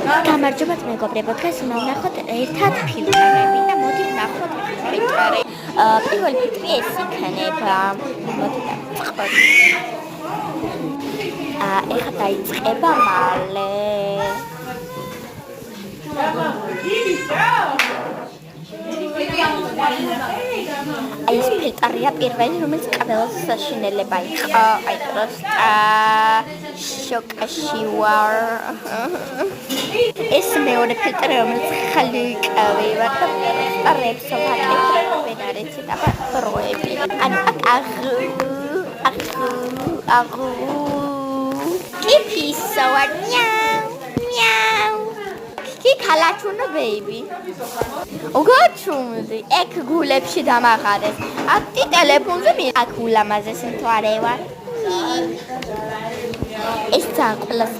გამარჯობათ მეგობრებო, დღეს უნდა ვნახოთ ერთად ფილტრები და მოდი ვნახოთ ფილტრები. პირველი ფილტრი ეს იქნება. მოდი დავწყოთ. ეხლა დაიწყება მალე. აი ეს ფილტრია პირველი, რომელიც კაბელს საშინელება იყო. აი პროსტა შოკაში ვარ. ეს მეორე ფილტრი, რომელიც ხალი ვიყავი და პროსტარებს ვაკეთებ არ ეცით აბა პროები. ანუ აღუ კიფისო მიაუ კი ქალაჩუნო ბეიბი უგოჩუმდი ეგ გულებში დამაღარეს აკტი ტელეფონზე მე აქ ულამაზეს მთვარე ვარ ეს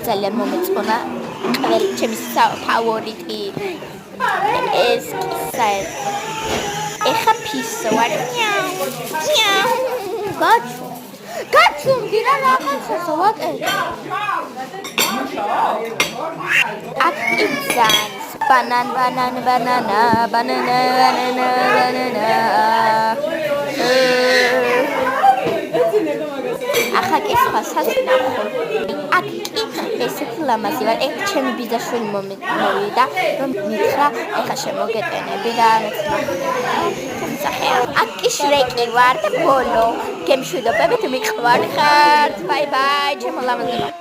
ძალიან მომეწონა ყველი ჩემი ფავორიტი ეს კისაი ეხა ფისო ვარ მიაუ გაჩუმდი რა რაღაცას ვაკეთე Akizans banana ახლა კი სხვა სასწაულს აქ კი ესეთი ლამაზი ვარ ეგ ჩემი ბიძაშვილი მოვიდა რომ მითხრა ეხლა შემოგეტენები და აქ კი შრეკი ვარ და ბოლო გემშვიდობებით მიყვარხართ ბაი ბაი ჩემო ლამაზებო